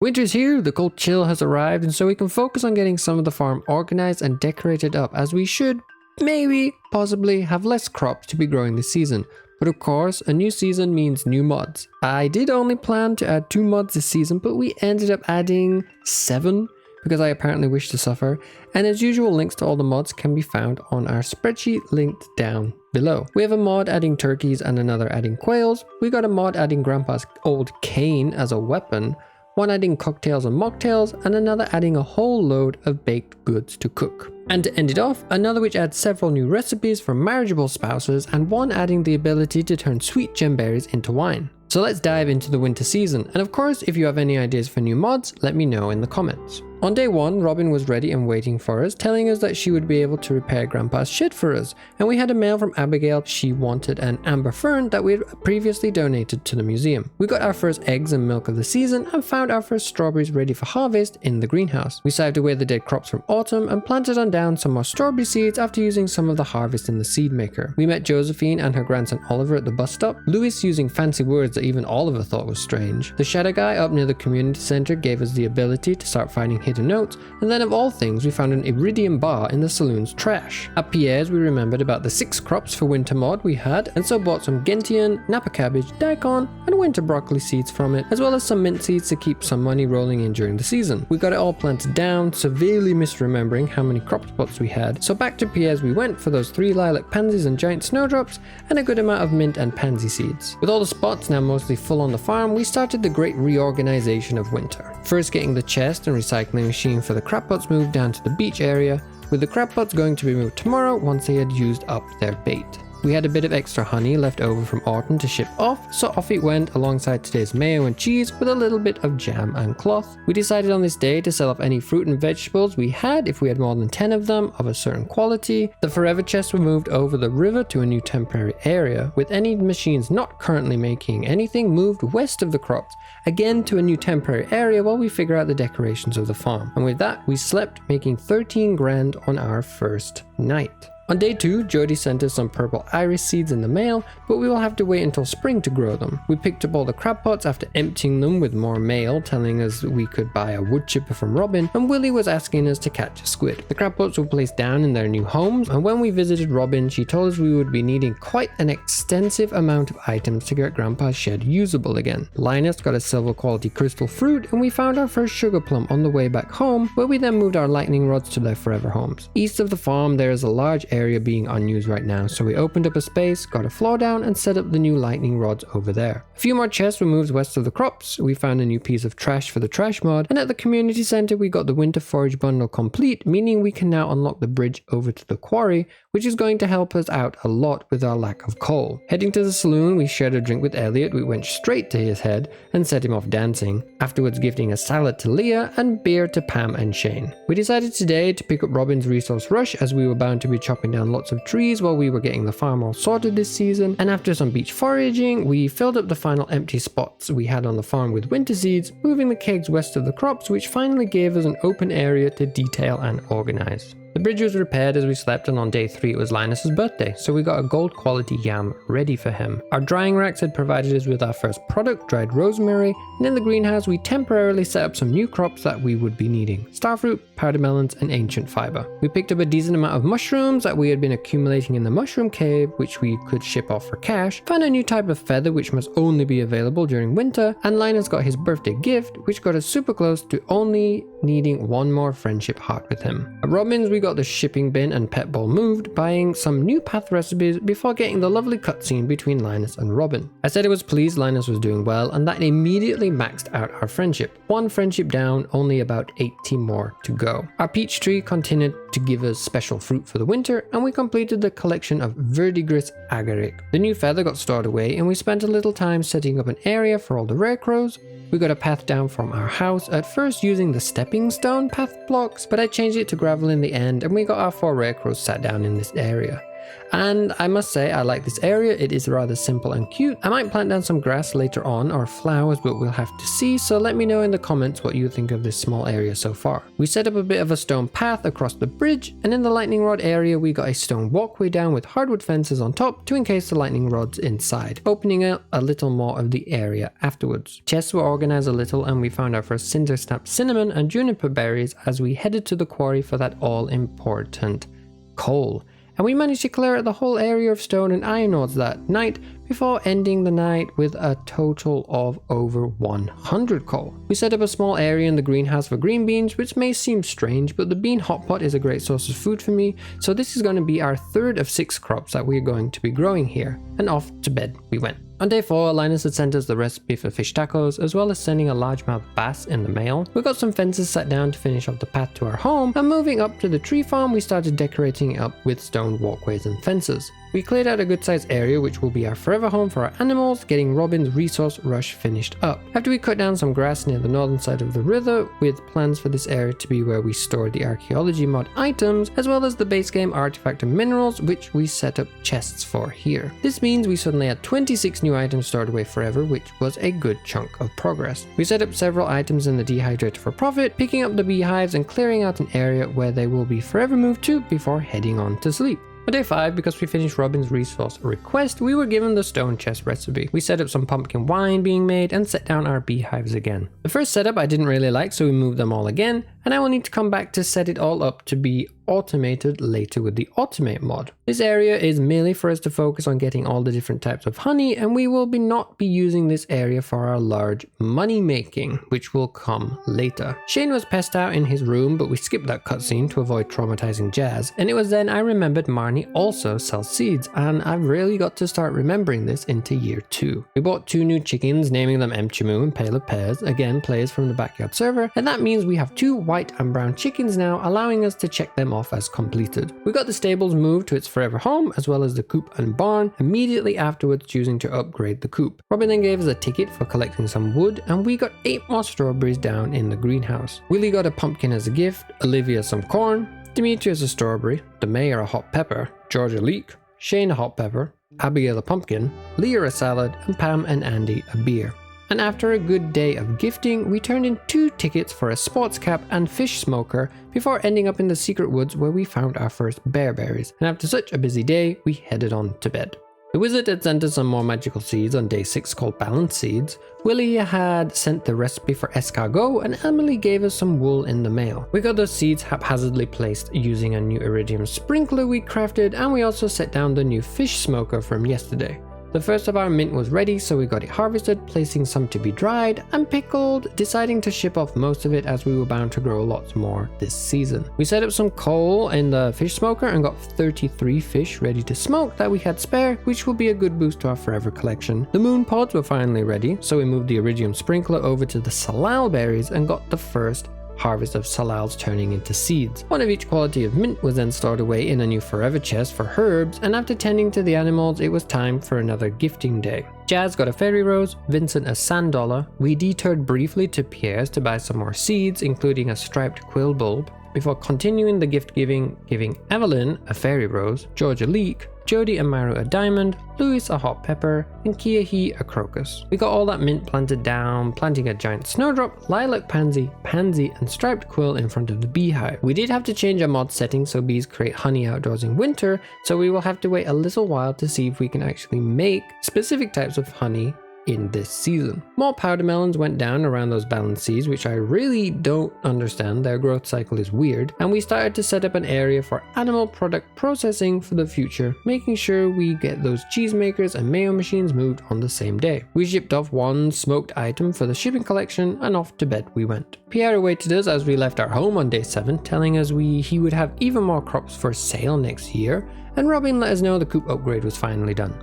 Winter's here, the cold chill has arrived, and so we can focus on getting some of the farm organized and decorated up, as we should, maybe, possibly, have less crops to be growing this season. But of course, a new season means new mods. I did only plan to add 2 mods this season, but we ended up adding 7, because I apparently wish to suffer, and as usual, links to all the mods can be found on our spreadsheet linked down below. We have a mod adding turkeys and another adding quails. We got a mod adding Grandpa's old cane as a weapon, one adding cocktails and mocktails, and another adding a whole load of baked goods to cook. And to end it off, another which adds several new recipes for marriageable spouses, and one adding the ability to turn sweet gemberries into wine. So let's dive into the winter season, and of course, if you have any ideas for new mods, let me know in the comments. On day 1, Robin was ready and waiting for us, telling us that she would be able to repair Grandpa's shed for us, and we had a mail from Abigail. She wanted an amber fern that we had previously donated to the museum. We got our first eggs and milk of the season and found our first strawberries ready for harvest in the greenhouse. We saved away the dead crops from autumn and planted on down some more strawberry seeds after using some of the harvest in the seed maker. We met Josephine and her grandson Oliver at the bus stop, Louis using fancy words that even Oliver thought was strange. The shadow guy up near the community center gave us the ability to start finding hidden notes, and then of all things we found an iridium bar in the saloon's trash. At Pierre's we remembered about the 6 crops for winter mod we had, and so bought some gentian, napa cabbage, daikon, and winter broccoli seeds from it, as well as some mint seeds to keep some money rolling in during the season. We got it all planted down, severely misremembering how many crop spots we had, so back to Pierre's we went for those 3 lilac pansies and giant snowdrops, and a good amount of mint and pansy seeds. With all the spots now mostly full on the farm, we started the great reorganization of winter. First getting the chest and recycling machine for the crab pots moved down to the beach area, with the crab pots going to be moved tomorrow once they had used up their bait. We had a bit of extra honey left over from autumn to ship off, so off it went alongside today's mayo and cheese with a little bit of jam and cloth. We decided on this day to sell off any fruit and vegetables we had if we had more than 10 of them of a certain quality. The forever chests were moved over the river to a new temporary area, with any machines not currently making anything moved west of the crops, again to a new temporary area while we figure out the decorations of the farm. And with that, we slept, making 13 grand on our first night. On day 2, Jody sent us some purple iris seeds in the mail, but we will have to wait until spring to grow them. We picked up all the crab pots after emptying them with more mail, telling us we could buy a wood chipper from Robin, and Willie was asking us to catch a squid. The crab pots were placed down in their new homes, and when we visited Robin, she told us we would be needing quite an extensive amount of items to get Grandpa's shed usable again. Linus got a silver quality crystal fruit, and we found our first sugar plum on the way back home, where we then moved our lightning rods to their forever homes. East of the farm, there is a large area being unused right now, so we opened up a space, got a floor down, and set up the new lightning rods over there. A few more chests were moved west of the crops. We found a new piece of trash for the trash mod, and at the community center we got the winter forage bundle complete, meaning we can now unlock the bridge over to the quarry, which is going to help us out a lot with our lack of coal. Heading to the saloon, we shared a drink with Elliot. We went straight to his head and set him off dancing, afterwards gifting a salad to Leah and beer to Pam and Shane. We decided today to pick up Robin's resource rush, as we were bound to be chopping down lots of trees while we were getting the farm all sorted this season, and after some beach foraging, we filled up the final empty spots we had on the farm with winter seeds, moving the kegs west of the crops, which finally gave us an open area to detail and organize. The bridge was repaired as we slept, and on day 3 it was Linus's birthday, so we got a gold quality yam ready for him. Our drying racks had provided us with our first product, dried rosemary, and in the greenhouse we temporarily set up some new crops that we would be needing: starfruit, powder melons, and ancient fiber. We picked up a decent amount of mushrooms that we had been accumulating in the mushroom cave, which we could ship off for cash, found a new type of feather which must only be available during winter, and Linus got his birthday gift, which got us super close to only needing one more friendship heart with him. At Robin's we got the shipping bin and pet ball moved, buying some new path recipes before getting the lovely cutscene between Linus and Robin. I said I was pleased Linus was doing well, and that immediately maxed out our friendship. One friendship down, only about 80 more to go. Our peach tree continued to give us special fruit for the winter, and we completed the collection of verdigris agaric. The new feather got stored away, and we spent a little time setting up an area for all the rare crows. We got a path down from our house, at first using the stepping stone path blocks, but I changed it to gravel in the end, and we got our 4 rare crows sat down in this area. And I must say I like this area, it is rather simple and cute. I might plant down some grass later on or flowers, but we'll have to see, so let me know in the comments what you think of this small area so far. We set up a bit of a stone path across the bridge, and in the lightning rod area we got a stone walkway down with hardwood fences on top to encase the lightning rods inside, opening up a little more of the area afterwards. Chests were organized a little and we found our first cinder snap cinnamon and juniper berries as we headed to the quarry for that all important coal. And we managed to clear out the whole area of stone and iron ores that night before ending the night with a total of over 100 coal. We set up a small area in the greenhouse for green beans, which may seem strange, but the bean hot pot is a great source of food for me, so this is going to be our third of 6 crops that we're going to be growing here. And off to bed we went. On day 4, Linus had sent us the recipe for fish tacos, as well as sending a largemouth bass in the mail. We got some fences set down to finish off the path to our home, and moving up to the tree farm, we started decorating it up with stone walkways and fences. We cleared out a good sized area which will be our forever home for our animals, getting Robin's resource rush finished up. After we cut down some grass near the northern side of the river, with plans for this area to be where we store the archaeology mod items, as well as the base game artifact and minerals, which we set up chests for here. This means we suddenly had 26 new items stored away forever, which was a good chunk of progress. We set up several items in the dehydrator for profit, picking up the beehives and clearing out an area where they will be forever moved to before heading on to sleep. On day 5, because we finished Robin's resource request, we were given the stone chest recipe. We set up some pumpkin wine being made and set down our beehives again. The first setup I didn't really like, so we moved them all again, and I will need to come back to set it all up to be automated later with the automate mod. This area is merely for us to focus on getting all the different types of honey, and we will not be using this area for our large money making, which will come later. Shane was passed out in his room, but we skipped that cutscene to avoid traumatizing Jazz, and it was then I remembered Marnie also sells seeds, and I've really got to start remembering this into year 2. We bought 2 new chickens, naming them Mchimu and Pale of Pears, again players from the backyard server, and that means we have 2 white and brown chickens now, allowing us to check them off as completed. We got the stables moved to its forever home, as well as the coop and barn, immediately afterwards choosing to upgrade the coop. Robin then gave us a ticket for collecting some wood, and we got 8 more strawberries down in the greenhouse. Willie got a pumpkin as a gift, Olivia some corn, Demetrius a strawberry, the mayor a hot pepper, George a leek, Shane a hot pepper, Abigail a pumpkin, Leah a salad, and Pam and Andy a beer. And after a good day of gifting, we turned in 2 tickets for a sports cap and fish smoker before ending up in the secret woods where we found our first bearberries. And after such a busy day, we headed on to bed. The wizard had sent us some more magical seeds on day 6 called balance seeds. Willie had sent the recipe for escargot, and Emily gave us some wool in the mail. We got those seeds haphazardly placed using a new iridium sprinkler we crafted, and we also set down the new fish smoker from yesterday. The first of our mint was ready, so we got it harvested, placing some to be dried and pickled, deciding to ship off most of it as we were bound to grow lots more this season. We set up some coal in the fish smoker and got 33 fish ready to smoke that we had spare, which will be a good boost to our forever collection. The moon pods were finally ready, so we moved the iridium sprinkler over to the salal berries and got the first harvest of salals turning into seeds. One of each quality of mint was then stored away in a new forever chest for herbs, and after tending to the animals, it was time for another gifting day. Jazz got a fairy rose, Vincent a sand dollar. We detoured briefly to Pierre's to buy some more seeds, including a striped quill bulb, before continuing the gift giving Evelyn a fairy rose, George a leek, Jody and Maru a diamond, Louis a hot pepper, and Kiahi a crocus. We got all that mint planted down, planting a giant snowdrop, lilac pansy, and striped quill in front of the beehive. We did have to change our mod settings so bees create honey outdoors in winter, so we will have to wait a little while to see if we can actually make specific types of honey in this season. More powder melons went down around those balance seeds, which I really don't understand. Their growth cycle is weird, and we started to set up an area for animal product processing for the future, making sure we get those cheese makers and mayo machines moved on the same day. We shipped off 1 smoked item for the shipping collection, and off to bed we went. Pierre awaited us as we left our home on day 7, telling us he would have even more crops for sale next year, and Robin let us know the coop upgrade was finally done.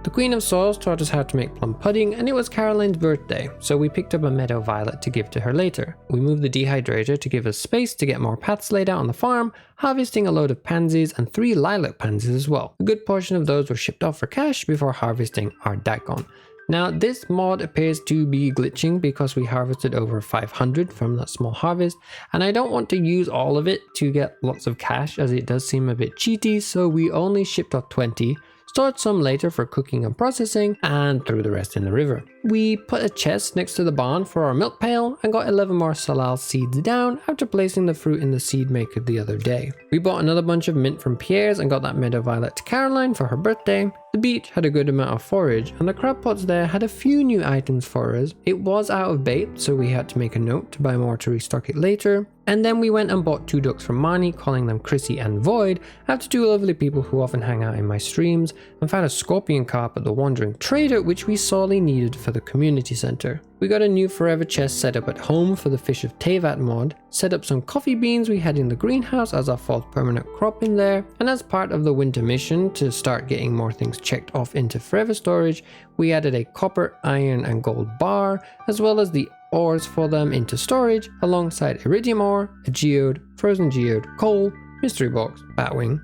The Queen of Swords taught us how to make plum pudding, and it was Caroline's birthday, so we picked up a meadow violet to give to her later. We moved the dehydrator to give us space to get more paths laid out on the farm, harvesting a load of pansies and 3 lilac pansies as well. A good portion of those were shipped off for cash before harvesting our daikon. Now this mod appears to be glitching because we harvested over 500 from that small harvest, and I don't want to use all of it to get lots of cash as it does seem a bit cheaty, so we only shipped off 20, stored some later for cooking and processing, and threw the rest in the river. We put a chest next to the barn for our milk pail and got 11 more salal seeds down after placing the fruit in the seed maker the other day. We bought another bunch of mint from Pierre's and got that meadow violet to Caroline for her birthday. The beach had a good amount of forage and the crab pots there had a few new items for us. It was out of bait, so we had to make a note to buy more to restock it later. And then we went and bought 2 ducks from Marnie, calling them Chrissy and Void, after 2 lovely people who often hang out in my streams, and found a scorpion carp at the Wandering Trader, which we sorely needed for the community center. We got a new forever chest set up at home for the Fish of Tevat mod, set up some coffee beans we had in the greenhouse as our fall permanent crop in there, and as part of the winter mission to start getting more things checked off into forever storage, we added a copper, iron and gold bar, as well as the ores for them into storage, alongside iridium ore, a geode, frozen geode, coal, mystery box, batwing,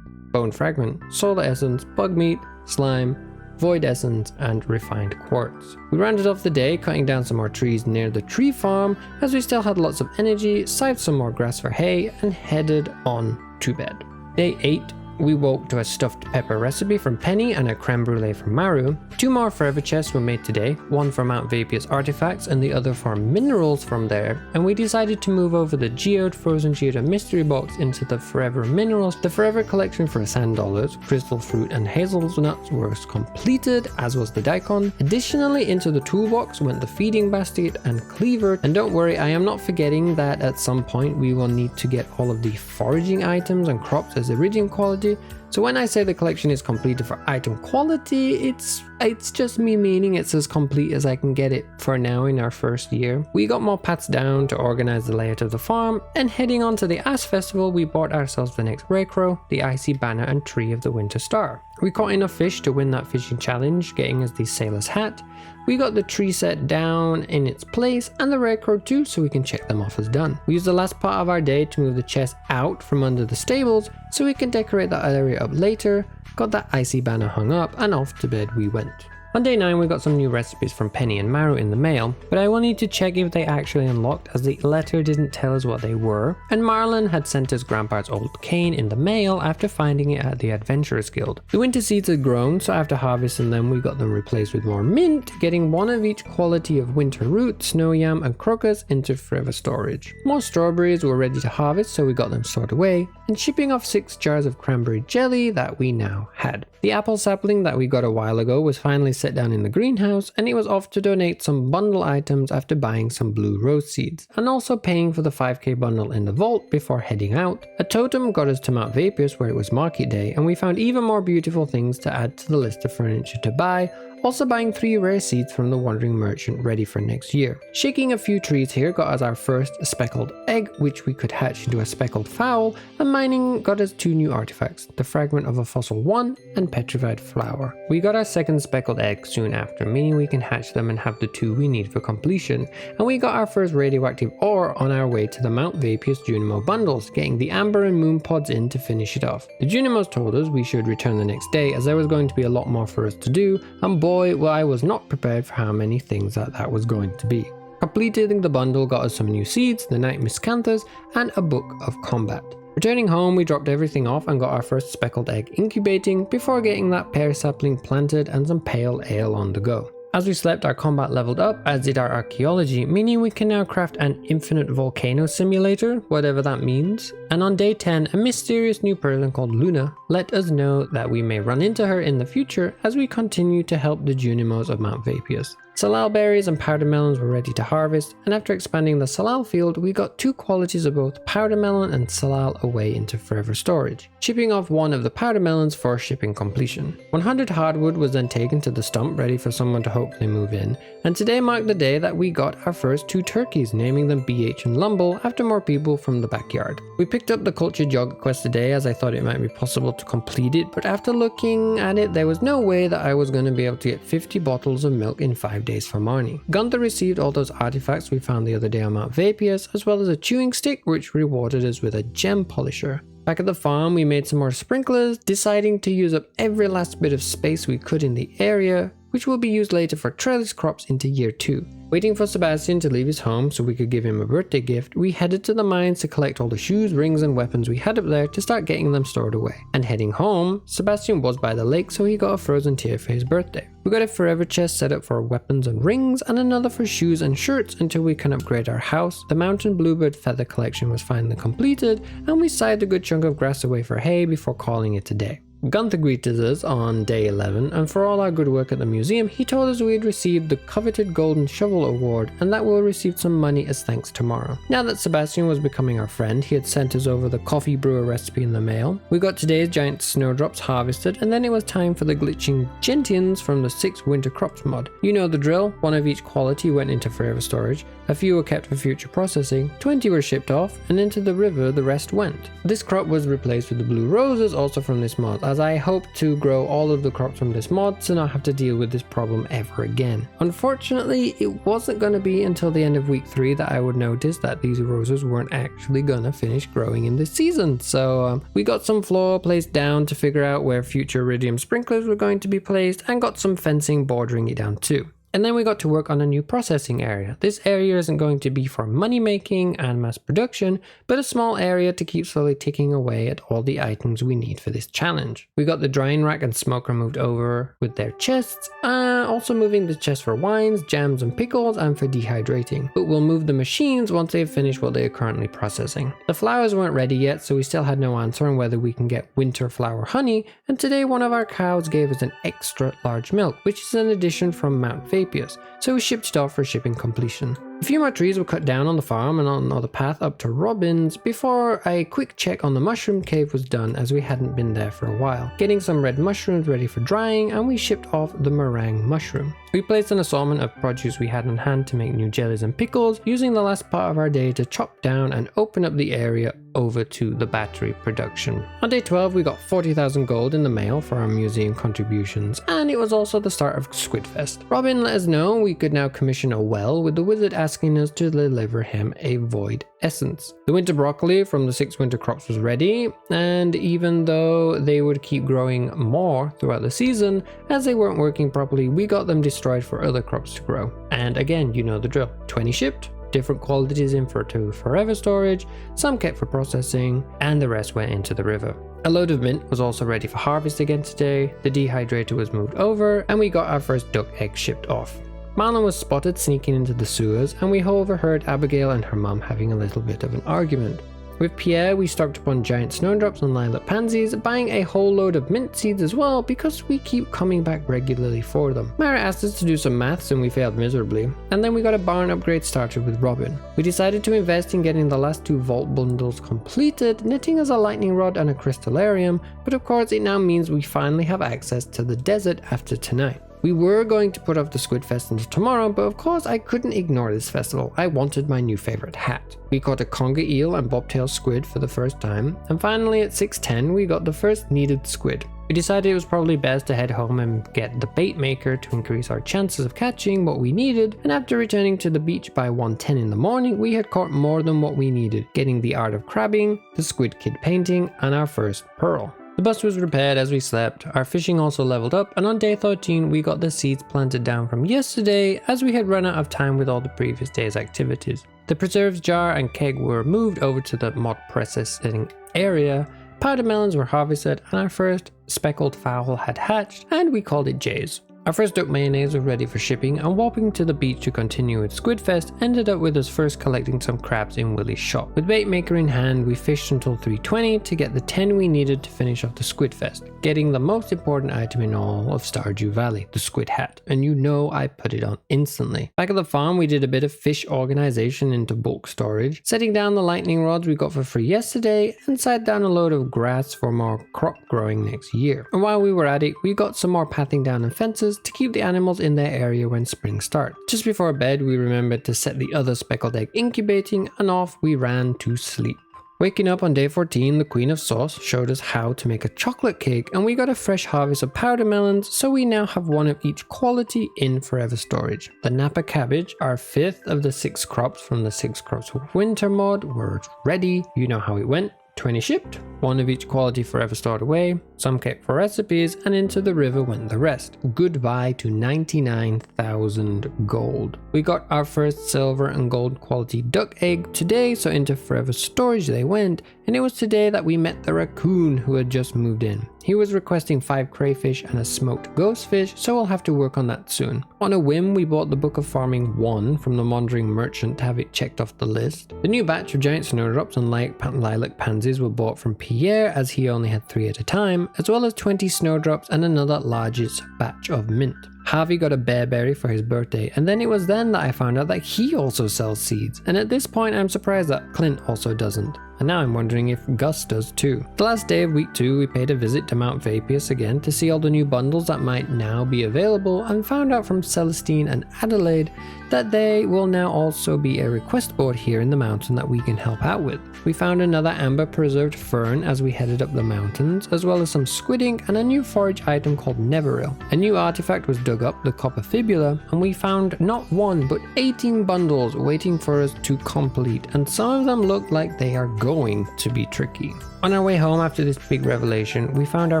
bone fragment, solar essence, bug meat, slime, void essence and refined quartz. We rounded off the day cutting down some more trees near the tree farm as we still had lots of energy, saved some more grass for hay and headed on to bed. Day 8. We woke to a stuffed pepper recipe from Penny and a creme brulee from Maru. 2 more forever chests were made today, one for Mount Vapia's artifacts and the other for minerals from there, and we decided to move over the geode, frozen geode and mystery box into the forever minerals. The forever collection for sand dollars, crystal fruit and hazelnuts was completed, as was the daikon. Additionally, into the toolbox went the feeding basket and cleaver, and don't worry, I am not forgetting that at some point we will need to get all of the foraging items and crops as iridium quality. So when I say the collection is completed for item quality, it's just me meaning it's as complete as I can get it for now in our first year. We got more pats down to organize the layout of the farm, and heading on to the Ass Festival, we bought ourselves the next Rarecrow, the Icy Banner and Tree of the Winter Star. We caught enough fish to win that fishing challenge, getting us the Sailor's Hat. We got the tree set down in its place and the Rarecrow too, so we can check them off as done. We used the last part of our day to move the chest out from under the stables so we can decorate that area up later, got that icy banner hung up, and off to bed we went. On day 9 we got some new recipes from Penny and Maru in the mail, but I will need to check if they actually unlocked as the letter didn't tell us what they were, and Marlon had sent us Grandpa's old cane in the mail after finding it at the Adventurers Guild. The winter seeds had grown, so after harvesting them we got them replaced with more mint, getting one of each quality of winter root, snow yam and crocus into forever storage. More strawberries were ready to harvest, so we got them stored away, and shipping off 6 jars of cranberry jelly that we now had. The apple sapling that we got a while ago was finally set down in the greenhouse, and it was off to donate some bundle items after buying some blue rose seeds, and also paying for the 5k bundle in the vault before heading out. A totem got us to Mount Vapius where it was market day, and we found even more beautiful things to add to the list of furniture to buy, also buying 3 rare seeds from the Wandering Merchant ready for next year. Shaking a few trees here got us our first speckled egg, which we could hatch into a speckled fowl, and mining got us 2 new artifacts, the fragment of a fossil 1 and petrified flower. We got our second speckled egg soon after, meaning we can hatch them and have the 2 we need for completion, and we got our first radioactive ore on our way to the Mount Vapius Junimo bundles, getting the amber and moon pods in to finish it off. The Junimos told us we should return the next day as there was going to be a lot more for us to do, and boy, well, I was not prepared for how many things that was going to be. Completing the bundle got us some new seeds, the night miscanthus, and a book of combat. Returning home, we dropped everything off and got our first speckled egg incubating before getting that pear sapling planted and some pale ale on the go. As we slept, our combat leveled up, as did our archaeology, meaning we can now craft an infinite volcano simulator, whatever that means. And on day 10, a mysterious new person called Luna let us know that we may run into her in the future as we continue to help the Junimos of Mount Vapius. Salal berries and powder melons were ready to harvest, and after expanding the salal field, we got 2 qualities of both powder melon and salal away into forever storage, shipping off 1 of the powder melons for shipping completion. 100 hardwood was then taken to the stump ready for someone to hopefully move in, and today marked the day that we got our first 2 turkeys, naming them BH and Lumble after more people from the backyard. We picked up the cultured yogurt quest today as I thought it might be possible to complete it, but after looking at it, there was no way that I was going to be able to get 50 bottles of milk in 5 days for Marnie. Gunther received all those artifacts we found the other day on Mount Vapius, as well as a chewing stick which rewarded us with a gem polisher. Back at the farm, we made some more sprinklers, deciding to use up every last bit of space we could in the area, which will be used later for trellis crops into year 2. Waiting for Sebastian to leave his home so we could give him a birthday gift, we headed to the mines to collect all the shoes, rings and weapons we had up there to start getting them stored away. And heading home, Sebastian was by the lake, so he got a frozen tear for his birthday. We got a forever chest set up for weapons and rings, and another for shoes and shirts until we can upgrade our house. The mountain bluebird feather collection was finally completed, and we scythed a good chunk of grass away for hay before calling it a day. Gunther greeted us on day 11, and for all our good work at the museum, he told us we had received the coveted Golden Shovel Award and that we'll receive some money as thanks tomorrow. Now that Sebastian was becoming our friend, he had sent us over the coffee brewer recipe in the mail. We got today's giant snowdrops harvested, and then it was time for the glitching gentians from the 6 winter crops mod. You know the drill, one of each quality went into forever storage, a few were kept for future processing, 20 were shipped off, and into the river the rest went. This crop was replaced with the blue roses, also from this mod, as I hope to grow all of the crops from this mod to not have to deal with this problem ever again. Unfortunately, it wasn't going to be until the end of week 3 that I would notice that these roses weren't actually going to finish growing in this season. So we got some floor placed down to figure out where future iridium sprinklers were going to be placed, and got some fencing bordering it down too. And then we got to work on a new processing area. This area isn't going to be for money making and mass production, but a small area to keep slowly ticking away at all the items we need for this challenge. We got the drying rack and smoker moved over with their chests, also moving the chest for wines, jams and pickles, and for dehydrating. But we'll move the machines once they've finished what they are currently processing. The flowers weren't ready yet, so we still had no answer on whether we can get winter flower honey, and today one of our cows gave us an extra large milk, which is an addition from Mount Vapius, so we shipped it off for shipping completion. A few more trees were cut down on the farm and on the path up to Robin's before a quick check on the mushroom cave was done, as we hadn't been there for a while. Getting some red mushrooms ready for drying, and we shipped off the meringue mushroom. We placed an assortment of produce we had on hand to make new jellies and pickles, using the last part of our day to chop down and open up the area over to the battery production. On day 12 we got 40,000 gold in the mail for our museum contributions, and it was also the start of Squidfest. Robin let us know we could now commission a well, with the wizard asking us to deliver him a void essence. The winter broccoli from the 6 winter crops was ready, and even though they would keep growing more throughout the season, as they weren't working properly, we got them destroyed for other crops to grow. And again, you know the drill. 20 shipped, different qualities in for forever storage, some kept for processing, and the rest went into the river. A load of mint was also ready for harvest again today, the dehydrator was moved over, and we got our first duck egg shipped off. Marlon was spotted sneaking into the sewers, and we overheard Abigail and her mum having a little bit of an argument. With Pierre, we stocked up on giant snowdrops and lilac pansies, buying a whole load of mint seeds as well because we keep coming back regularly for them. Mara asked us to do some maths and we failed miserably, and then we got a barn upgrade started with Robin. We decided to invest in getting the last 2 vault bundles completed, knitting us a lightning rod and a crystallarium, but of course it now means we finally have access to the desert after tonight. We were going to put off the Squid Fest until tomorrow, but of course I couldn't ignore this festival. I wanted my new favorite hat. We caught a conger eel and bobtail squid for the first time, and finally at 6:10 we got the first needed squid. We decided it was probably best to head home and get the bait maker to increase our chances of catching what we needed, and after returning to the beach by 1:10 in the morning, we had caught more than what we needed, getting the art of crabbing, the squid kid painting, and our first pearl. The bus was repaired as we slept, our fishing also leveled up, and on day 13 we got the seeds planted down from yesterday as we had run out of time with all the previous day's activities. The preserves jar and keg were moved over to the mod processing area, powder melons were harvested, and our first speckled fowl had hatched, and we called it Jay's. Our first duck mayonnaise was ready for shipping, and walking to the beach to continue with Squidfest ended up with us first collecting some crabs in Willie's shop. With bait maker in hand, we fished until 3:20 to get the 10 we needed to finish off the Squidfest, getting the most important item in all of Stardew Valley, the squid hat, and you know I put it on instantly. Back at the farm we did a bit of fish organization into bulk storage, setting down the lightning rods we got for free yesterday, and sat down a load of grass for more crop growing next year. And while we were at it, we got some more pathing down and fences to keep the animals in their area when spring starts. Just before bed we remembered to set the other speckled egg incubating, and off we ran to sleep. Waking up on day 14, the Queen of Sauce showed us how to make a chocolate cake, and we got a fresh harvest of powder melons, so we now have one of each quality in forever storage. The Napa cabbage, our 5th of the 6 crops from the 6 crops winter mod, were ready. You know how it went. 20 shipped, 1 of each quality forever stored away, some kept for recipes, and into the river went the rest. Goodbye to 99,000 gold. We got our first silver and gold quality duck egg today, so into forever storage they went, and it was today that we met the raccoon who had just moved in. He was requesting 5 crayfish and a smoked ghost fish, so we'll have to work on that soon. On a whim, we bought the Book of Farming 1 from the wandering merchant to have it checked off the list. The new batch of giant snowdrops and lilac pansies were bought from Pierre, as he only had 3 at a time, as well as 20 snowdrops and another largest batch of mint. Harvey got a bearberry for his birthday, and then it was then that I found out that he also sells seeds, and at this point I'm surprised that Clint also doesn't. And now I'm wondering if Gus does too. The last day of week 2 we paid a visit to Mount Vapius again to see all the new bundles that might now be available, and found out from Celestine and Adelaide that they will now also be a request board here in the mountain that we can help out with. We found another amber preserved fern as we headed up the mountains, as well as some squid ink and a new forage item called Neverill. A new artifact was dug up, the copper fibula, and we found not 1 but 18 bundles waiting for us to complete, and some of them look like they are going to be tricky. On our way home after this big revelation, we found our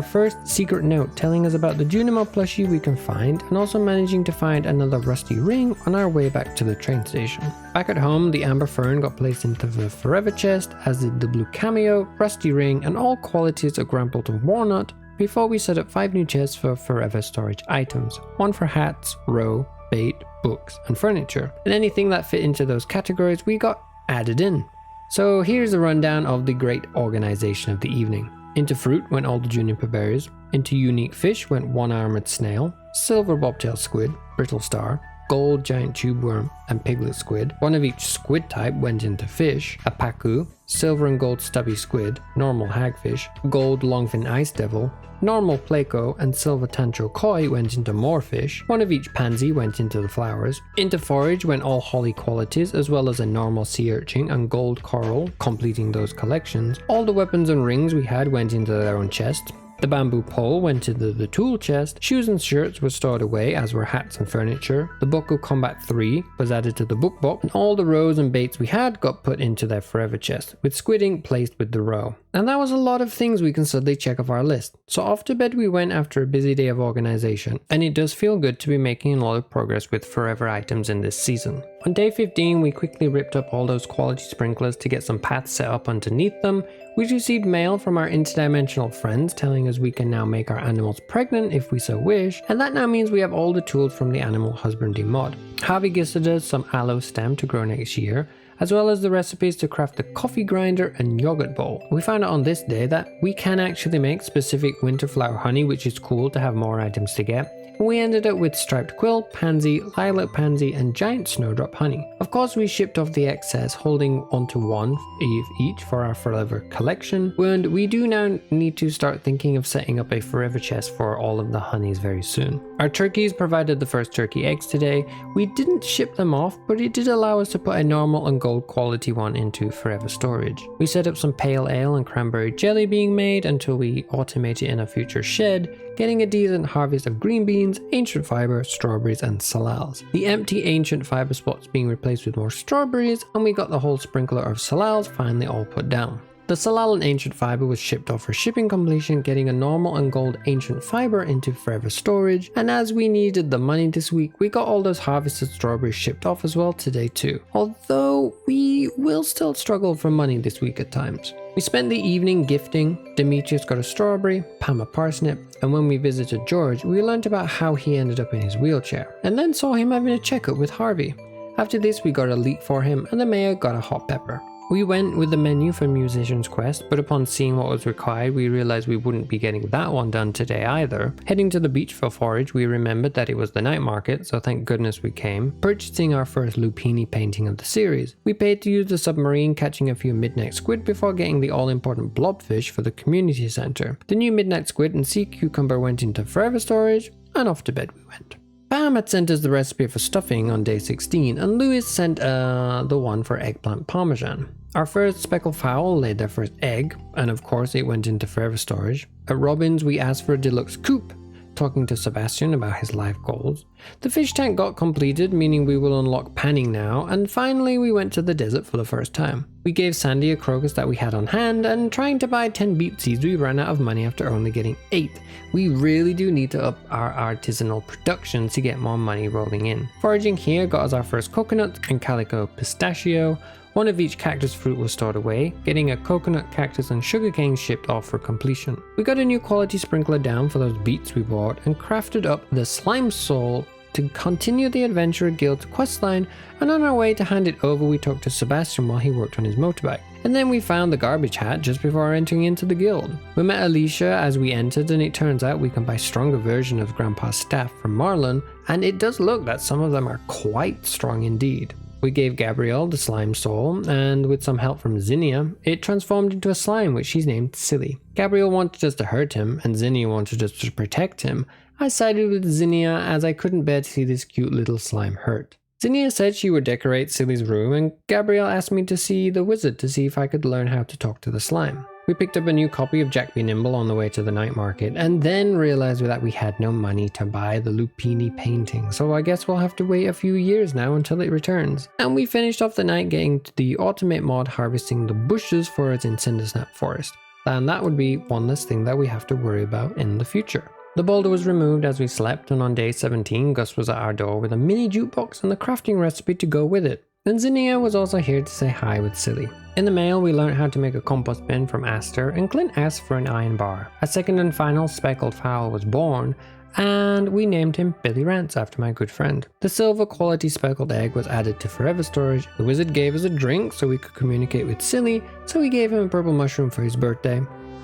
first secret note telling us about the Junimo plushie we can find, and also managing to find another rusty ring on our way back to the train station. Back at home, the amber fern got placed into the forever chest, as did the blue cameo, rusty ring, and all qualities of Grampleton walnut, before we set up 5 new chests for forever storage items. 1 for hats, roe, bait, books, and furniture. And anything that fit into those categories we got added in. So here's a rundown of the great organization of the evening. Into fruit went all the juniper berries. Into unique fish went 1 armored snail, silver bobtail squid, brittle star, gold giant tube worm, and piglet squid. 1 of each squid type went into fish, a pacu, silver and gold stubby squid, normal hagfish, gold longfin ice devil, normal pleco, and silver tancho koi went into more fish. 1 of each pansy went into the flowers. Into forage went all holly qualities, as well as a normal sea urchin and gold coral, completing those collections. All the weapons and rings we had went into their own chest. The bamboo pole went into the tool chest, shoes and shirts were stored away, as were hats and furniture. The Book of Combat 3 was added to the book box, and all the roes and baits we had got put into their forever chest, with squid ink placed with the roe. And that was a lot of things we can suddenly check off our list. So off to bed we went after a busy day of organization, and it does feel good to be making a lot of progress with forever items in this season. On day 15 we quickly ripped up all those quality sprinklers to get some paths set up underneath them. We received mail from our interdimensional friends telling us we can now make our animals pregnant if we so wish, and that now means we have all the tools from the animal husbandry mod. Harvey gifted us some aloe stem to grow next year, as well as the recipes to craft the coffee grinder and yogurt bowl. We found out on this day that we can actually make specific winter flower honey, which is cool to have more items to get. We ended up with striped quill, pansy, lilac pansy, and giant snowdrop honey. Of course, we shipped off the excess, holding onto 1 of each for our forever collection, and we do now need to start thinking of setting up a forever chest for all of the honeys very soon. Our turkeys provided the first turkey eggs today. We didn't ship them off, but it did allow us to put a normal and gold quality one into forever storage. We set up some pale ale and cranberry jelly being made until we automate it in a future shed, getting a decent harvest of green beans, ancient fiber, strawberries, and salals. The empty ancient fiber spots being replaced with more strawberries, and we got the whole sprinkler of salals finally all put down. The salal and ancient fiber was shipped off for shipping completion, getting a normal and gold ancient fiber into forever storage, and as we needed the money this week, we got all those harvested strawberries shipped off as well today too. Although we will still struggle for money this week at times. We spent the evening gifting. Demetrius got a strawberry, Pam a parsnip, and when we visited George, we learned about how he ended up in his wheelchair, and then saw him having a checkup with Harvey. After this, we got a leek for him, and the mayor got a hot pepper. We went with the menu for Musician's Quest, but upon seeing what was required, we realized we wouldn't be getting that one done today either. Heading to the beach for forage, we remembered that it was the night market, so thank goodness we came, purchasing our first lupini painting of the series. We paid to use the submarine, catching a few midnight squid before getting the all-important blobfish for the community center. The new midnight squid and sea cucumber went into forever storage, and off to bed we went. Pam had sent us the recipe for stuffing on day 16, and Louis sent the one for eggplant parmesan. Our first speckled fowl laid their first egg, and of course it went into forever storage. At Robin's we asked for a deluxe coop. talking to Sebastian about his life goals. The fish tank got completed, meaning we will unlock panning now, and finally we went to the desert for the first time. We gave Sandy a crocus that we had on hand, and trying to buy 10 beet seeds we ran out of money after only getting 8. We really do need to up our artisanal production to get more money rolling in. Foraging here got us our first coconut and calico pistachio. One of each cactus fruit was stored away, getting a coconut, cactus and sugarcane shipped off for completion. We got a new quality sprinkler down for those beets we bought and crafted up the slime soul to continue the Adventurer Guild's questline, and on our way to hand it over we talked to Sebastian while he worked on his motorbike. And then we found the garbage hat just before entering into the guild. We met Alicia as we entered, and it turns out we can buy stronger version of Grandpa's staff from Marlon, and it does look that some of them are quite strong indeed. We gave Gabrielle the slime soul, and with some help from Zinnia, it transformed into a slime which she's named Silly. Gabrielle wanted us to hurt him, and Zinnia wanted us to protect him. I sided with Zinnia as I couldn't bear to see this cute little slime hurt. Zinnia said she would decorate Silly's room, and Gabrielle asked me to see the wizard to see if I could learn how to talk to the slime. We picked up a new copy of Jack Be Nimble on the way to the night market, and then realized that we had no money to buy the Lupini painting, so I guess we'll have to wait a few years now until it returns. And we finished off the night getting to the ultimate mod harvesting the bushes for us in Cindersnap Forest. And that would be one less thing that we have to worry about in the future. The boulder was removed as we slept, and on day 17 Gus was at our door with a mini jukebox and the crafting recipe to go with it. And Zinnia was also here to say hi with Silly. In the mail, we learned how to make a compost bin from Aster, and Clint asked for an iron bar. A second and final speckled fowl was born, and we named him Billy Rance after my good friend. The silver quality speckled egg was added to forever storage. The wizard gave us a drink so we could communicate with Silly, so we gave him a purple mushroom for his birthday.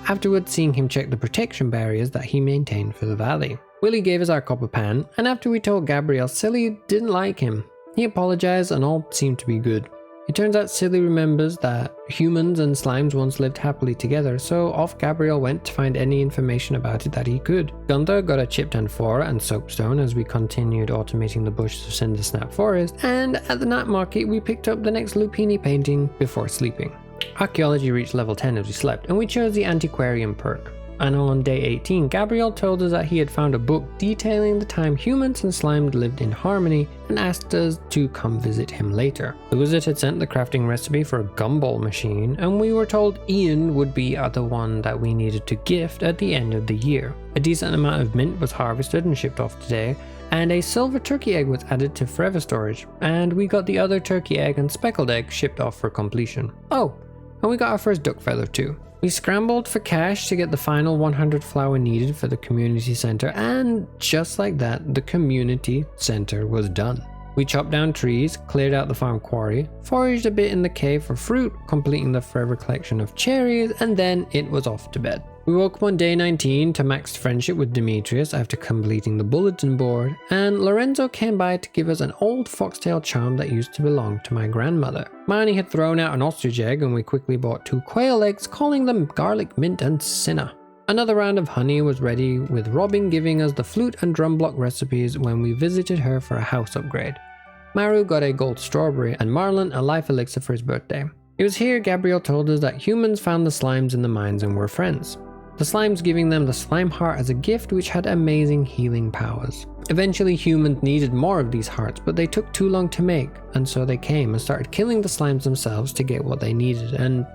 Afterwards, seeing him check the protection barriers that he maintained for the valley. Willie gave us our copper pan, and after we told Gabrielle Silly didn't like him. He apologized and all seemed to be good. It turns out Silly remembers that humans and slimes once lived happily together, so off Gabrielle went to find any information about it that he could. Gunther got a chipped amphora and soapstone as we continued automating the bushes of Cindersnap Forest, and at the night market we picked up the next Lupini painting before sleeping. Archaeology reached level 10 as we slept, and we chose the antiquarian perk. And on day 18, Gabrielle told us that he had found a book detailing the time humans and slime lived in harmony and asked us to come visit him later. The wizard had sent the crafting recipe for a gumball machine, and we were told Ian would be the one that we needed to gift at the end of the year. A decent amount of mint was harvested and shipped off today, and a silver turkey egg was added to forever storage, and we got the other turkey egg and speckled egg shipped off for completion. Oh, and we got our first duck feather too. We scrambled for cash to get the final 100 flour needed for the community center, and just like that, the community center was done. We chopped down trees, cleared out the farm quarry, foraged a bit in the cave for fruit, completing the forever collection of cherries, and then it was off to bed. We woke up on day 19 to maxed friendship with Demetrius after completing the bulletin board, and Lorenzo came by to give us an old foxtail charm that used to belong to my grandmother. Marnie had thrown out an ostrich egg, and we quickly bought 2 quail eggs, calling them garlic, mint, and cinna. Another round of honey was ready, with Robin giving us the flute and drum block recipes when we visited her for a house upgrade. Maru got a gold strawberry, and Marlon a life elixir for his birthday. It was here Gabrielle told us that humans found the slimes in the mines and were friends. The slimes giving them the slime heart as a gift which had amazing healing powers. Eventually humans needed more of these hearts, but they took too long to make, and so they came and started killing the slimes themselves to get what they needed, and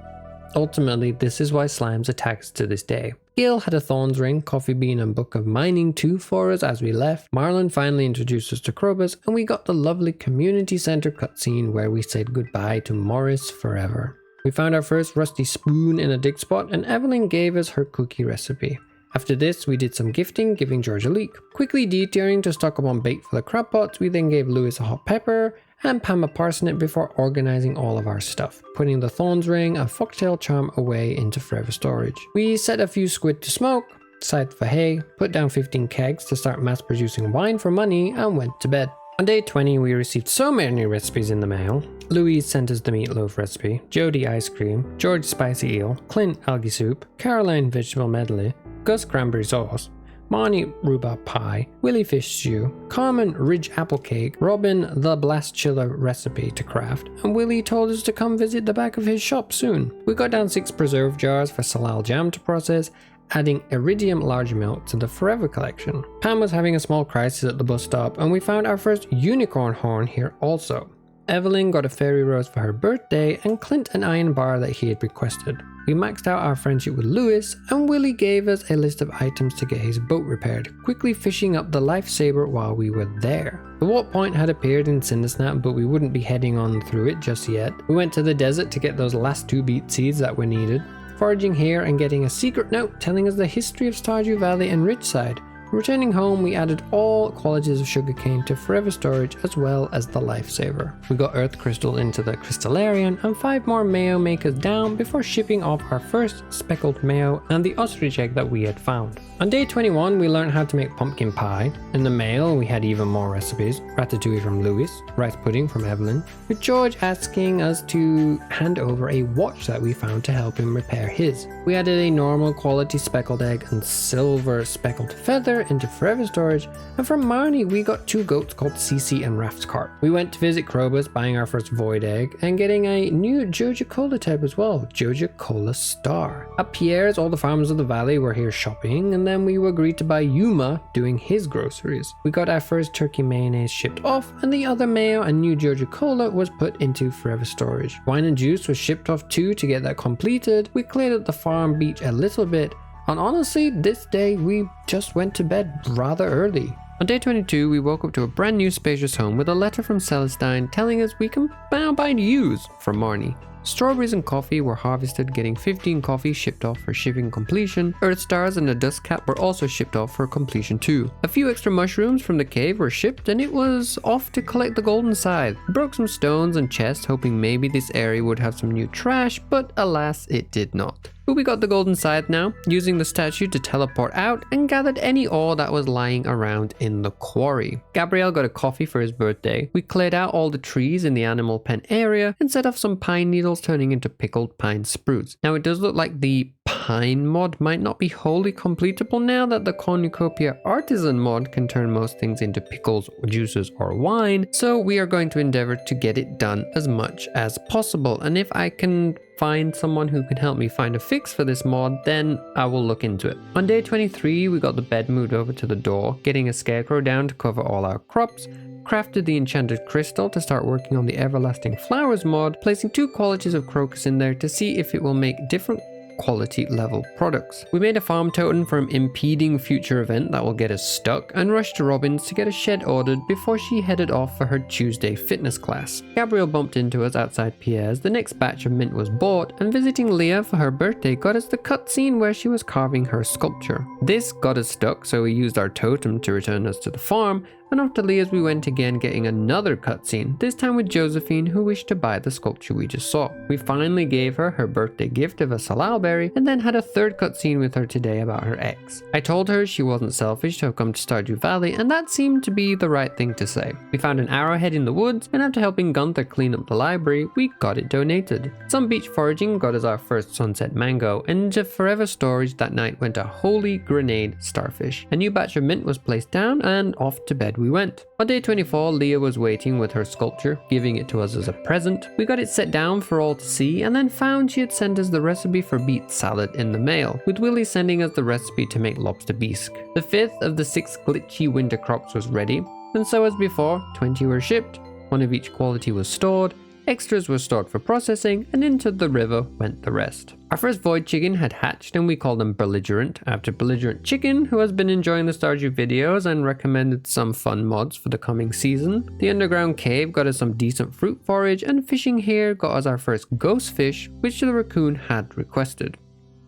ultimately this is why slimes attack us to this day. Gil had a thorns ring, coffee bean and book of mining too for us as we left. Marlon finally introduced us to Krobus, and we got the lovely community center cutscene where we said goodbye to Morris forever. We found our first rusty spoon in a dig spot, and Evelyn gave us her cookie recipe. After this, we did some gifting, giving George a leek. Quickly detouring to stock up on bait for the crab pots, we then gave Lewis a hot pepper and Pam a parsnip before organizing all of our stuff, putting the thorns ring and foxtail charm away into forever storage. We set a few squid to smoke, scythed for hay, put down 15 kegs to start mass producing wine for money, and went to bed. On day 20, we received so many recipes in the mail. Louise sent us the meatloaf recipe, Jody ice cream, George spicy eel, Clint algae soup, Caroline vegetable medley, Gus cranberry sauce, Marnie rhubarb pie, Willie fish stew, Carmen ridge apple cake, Robin the blast chiller recipe to craft, and Willie told us to come visit the back of his shop soon. We got down 6 preserve jars for salal jam to process, adding iridium large milk to the Forever collection. Pam was having a small crisis at the bus stop, and we found our first unicorn horn here also. Evelyn got a fairy rose for her birthday, and Clint an iron bar that he had requested. We maxed out our friendship with Lewis, and Willie gave us a list of items to get his boat repaired, quickly fishing up the lifesaver while we were there. The warp point had appeared in Cindersnap, but we wouldn't be heading on through it just yet. We went to the desert to get those last 2 beet seeds that were needed, foraging here and getting a secret note telling us the history of Stardew Valley and Ridgeside. Returning home, we added all qualities of sugarcane to Forever storage as well as the lifesaver. We got earth crystal into the crystallarian and 5 more mayo makers down before shipping off our first speckled mayo and the ostrich egg that we had found. On day 21, we learned how to make pumpkin pie. In the mail, we had even more recipes. Ratatouille from Louis, rice pudding from Evelyn, with George asking us to hand over a watch that we found to help him repair his. We added a normal quality speckled egg and silver speckled feather into Forever storage, and from Marnie we got 2 goats called Cece and Raft's cart. We went to visit Krobus, buying our first void egg and getting a new Joja Cola type as well, Joja Cola Star. At Pierre's, all the farmers of the valley were here shopping, and then we were agreed to buy Yuma doing his groceries. We got our first turkey mayonnaise shipped off, and the other mayo and new Joja Cola was put into Forever storage. Wine and juice was shipped off too to get that completed. We cleared up the farm beach a little bit, and honestly, this day we just went to bed rather early. On day 22, we woke up to a brand new spacious home with a letter from Celestine telling us we can now buy news from Marnie. Strawberries and coffee were harvested, getting 15 coffee shipped off for shipping completion. Earth stars and a dust cap were also shipped off for completion too. A few extra mushrooms from the cave were shipped, and it was off to collect the golden scythe. We broke some stones and chests, hoping maybe this area would have some new trash, but alas, it did not. But we got the golden scythe now, using the statue to teleport out and gathered any ore that was lying around in the quarry. Gabriel got a coffee for his birthday. We cleared out all the trees in the animal pen area and set off some pine needles turning into pickled pine spruce. Now it does look like the pine mod might not be wholly completable now that the cornucopia artisan mod can turn most things into pickles, juices, or wine, so we are going to endeavor to get it done as much as possible, and if I can find someone who can help me find a fix for this mod, then I will look into it. On day 23, we got the bed moved over to the door, getting a scarecrow down to cover all our crops, crafted the enchanted crystal to start working on the everlasting flowers mod, placing 2 qualities of crocus in there to see if it will make different quality level products. We made a farm totem from impeding future event that will get us stuck, and rushed to Robin's to get a shed ordered before she headed off for her Tuesday fitness class. Gabriel bumped into us outside Pierre's, the next batch of mint was bought, and visiting Leah for her birthday got us the cutscene where she was carving her sculpture. This got us stuck, so we used our totem to return us to the farm, and after Leah's we went again, getting another cutscene, this time with Josephine, who wished to buy the sculpture we just saw. We finally gave her her birthday gift of a salalberry, and then had a third cutscene with her today about her ex. I told her she wasn't selfish to have come to Stardew Valley, and that seemed to be the right thing to say. We found an arrowhead in the woods, and after helping Gunther clean up the library, we got it donated. Some beach foraging got us our first sunset mango, and into Forever storage that night went a holy grenade starfish. A new batch of mint was placed down, and off to bed we went. On day 24, Leah was waiting with her sculpture, giving it to us as a present. We got it set down for all to see, and then found she had sent us the recipe for beet salad in the mail, with Willie sending us the recipe to make lobster bisque. The 5th of the 6 glitchy winter crops was ready, and so as before, 20 were shipped, 1 of each quality was stored, extras were stored for processing, and into the river went the rest. Our first void chicken had hatched, and we called him Belligerent, after Belligerent Chicken, who has been enjoying the Stardew videos and recommended some fun mods for the coming season. The underground cave got us some decent fruit forage, and fishing here got us our first ghost fish, which the raccoon had requested.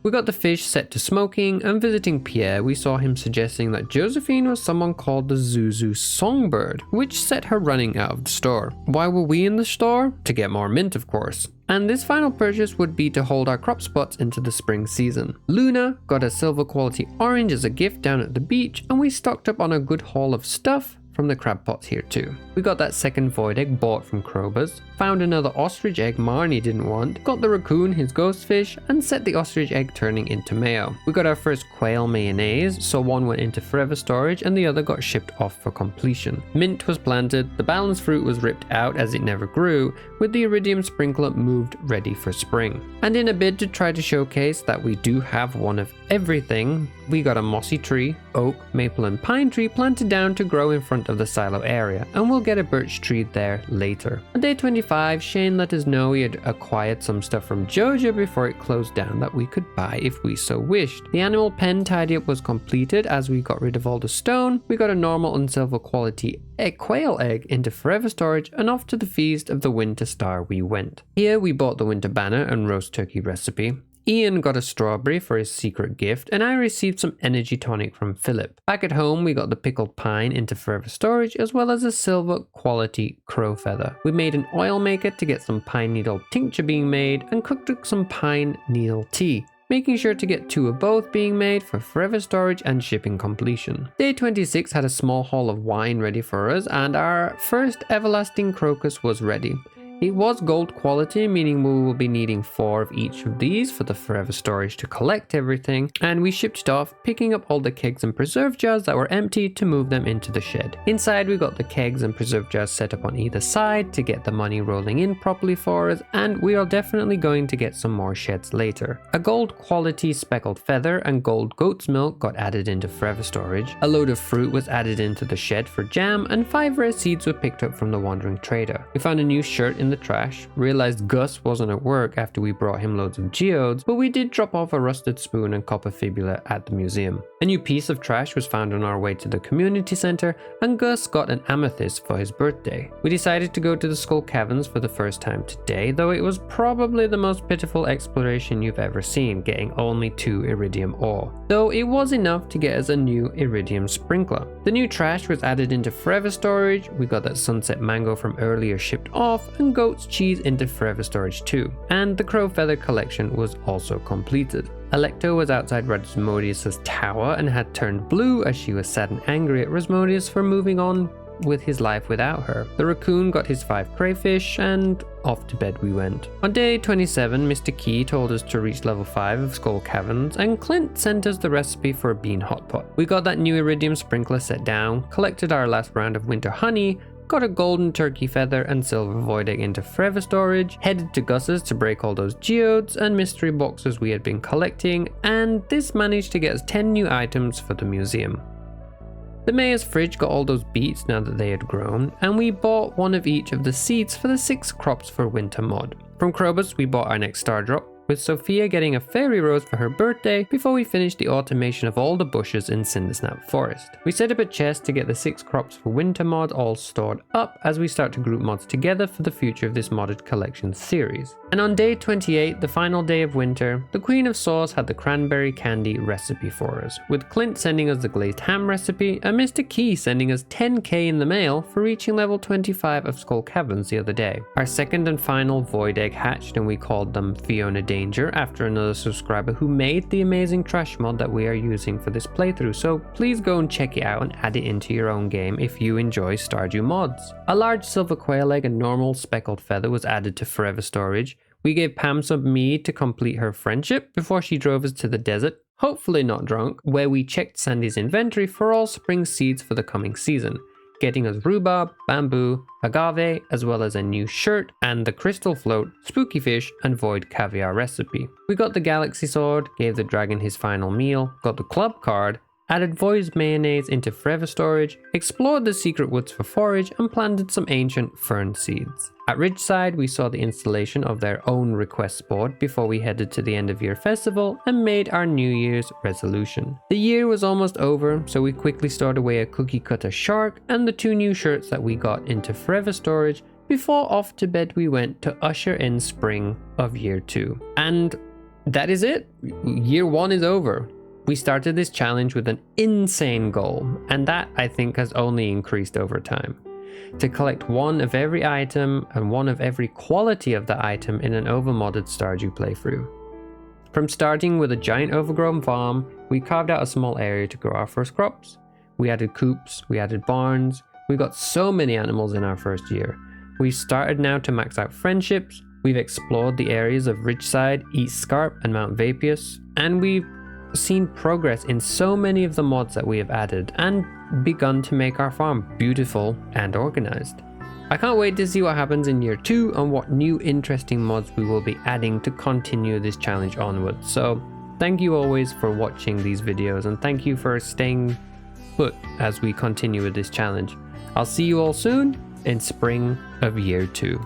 We got the fish set to smoking, and visiting Pierre, we saw him suggesting that Josephine was someone called the Zuzu Songbird, which set her running out of the store. Why were we in the store? To get more mint, of course. And this final purchase would be to hold our crop spots into the spring season. Luna got a silver quality orange as a gift down at the beach, and we stocked up on a good haul of stuff from the crab pots here too. We got that second void egg bought from Krobus, found another ostrich egg Marnie didn't want, got the raccoon his ghost fish, and set the ostrich egg turning into mayo. We got our first quail mayonnaise, so 1 went into Forever storage and the other got shipped off for completion. Mint was planted, the balance fruit was ripped out as it never grew, with the iridium sprinkler moved ready for spring. And in a bid to try to showcase that we do have one of everything, we got a mossy tree, oak, maple and pine tree planted down to grow in front of the silo area, and we'll get a birch tree there later. On day 25, Shane let us know he had acquired some stuff from Joja before it closed down that we could buy if we so wished. The animal pen tidy up was completed as we got rid of all the stone. We got a normal and silver quality quail egg into forever storage, and off to the feast of the winter star we went. Here we bought the winter banner and roast turkey recipe. Ian got a strawberry for his secret gift, and I received some energy tonic from Philip. Back at home, we got the pickled pine into forever storage, as well as a silver quality crow feather. We made an oil maker to get some pine needle tincture being made, and cooked up some pine needle tea, making sure to get 2 of both being made for forever storage and shipping completion. Day 26 had a small haul of wine ready for us, and our first everlasting crocus was ready. It was gold quality, meaning we will be needing 4 of each of these for the forever storage to collect everything, and we shipped it off, picking up all the kegs and preserve jars that were empty to move them into the shed. Inside we got the kegs and preserve jars set up on either side to get the money rolling in properly for us, and we are definitely going to get some more sheds later. A gold quality speckled feather and gold goat's milk got added into forever storage. A load of fruit was added into the shed for jam, and 5 rare seeds were picked up from the wandering trader. We found a new shirt in the trash, realized Gus wasn't at work after we brought him loads of geodes, but we did drop off a rusted spoon and copper fibula at the museum. A new piece of trash was found on our way to the community center, and Gus got an amethyst for his birthday. We decided to go to the Skull Caverns for the first time today, though it was probably the most pitiful exploration you've ever seen, getting only 2 iridium ore. Though it was enough to get us a new iridium sprinkler. The new trash was added into forever storage. We got that sunset mango from earlier shipped off, and goat's cheese into forever storage too. And the crow feather collection was also completed. Alecto was outside Rasmodius' tower and had turned blue as she was sad and angry at Rasmodius for moving on with his life without her. The raccoon got his 5 crayfish, and off to bed we went. On day 27, Mr. Key told us to reach level 5 of Skull Caverns, and Clint sent us the recipe for a bean hot pot. We got that new iridium sprinkler set down, collected our last round of winter honey, got a golden turkey feather and silver void egg into forever storage, headed to Gus's to break all those geodes and mystery boxes we had been collecting, and this managed to get us 10 new items for the museum. The mayor's fridge got all those beets now that they had grown, and we bought 1 of each of the seeds for the 6 crops for winter mod. From Krobus we bought our next star drop, with Sophia getting a fairy rose for her birthday before we finished the automation of all the bushes in Cindersnap Forest. We set up a chest to get the 6 crops for winter mod all stored up as we start to group mods together for the future of this modded collection series. And on day 28, the final day of winter, the Queen of Sauce had the cranberry candy recipe for us, with Clint sending us the glazed ham recipe and Mr. Key sending us 10k in the mail for reaching level 25 of Skull Caverns the other day. Our second and final void egg hatched, and we called them Fiona Danger after another subscriber who made the amazing trash mod that we are using for this playthrough, so please go and check it out and add it into your own game if you enjoy Stardew mods. A large silver quail egg and normal speckled feather was added to forever storage. We gave Pam some mead to complete her friendship before she drove us to the desert, hopefully not drunk, where we checked Sandy's inventory for all spring seeds for the coming season, getting us rhubarb, bamboo, agave, as well as a new shirt and the crystal float, spooky fish, and void caviar recipe. We got the galaxy sword, gave the dragon his final meal, got the club card, added void mayonnaise into forever storage, explored the secret woods for forage, and planted some ancient fern seeds. At Ridgeside, we saw the installation of their own request board before we headed to the end of year festival and made our New Year's resolution. The year was almost over, so we quickly stored away a cookie cutter shark and the 2 new shirts that we got into forever storage before off to bed we went to usher in spring of year 2. And that is it. Year 1 is over. We started this challenge with an insane goal, and that I think has only increased over time. To collect 1 of every item and 1 of every quality of the item in an overmodded Stardew playthrough. From starting with a giant overgrown farm, we carved out a small area to grow our first crops. We added coops, we added barns, we got so many animals in our first year. We've started now to max out friendships, we've explored the areas of Ridgeside, East Scarp and Mount Vapius, and we've seen progress in so many of the mods that we have added and begun to make our farm beautiful and organized. I can't wait to see what happens in year 2 and what new interesting mods we will be adding to continue this challenge onwards. So thank you always for watching these videos, and thank you for staying put as we continue with this challenge. I'll see you all soon in spring of year 2.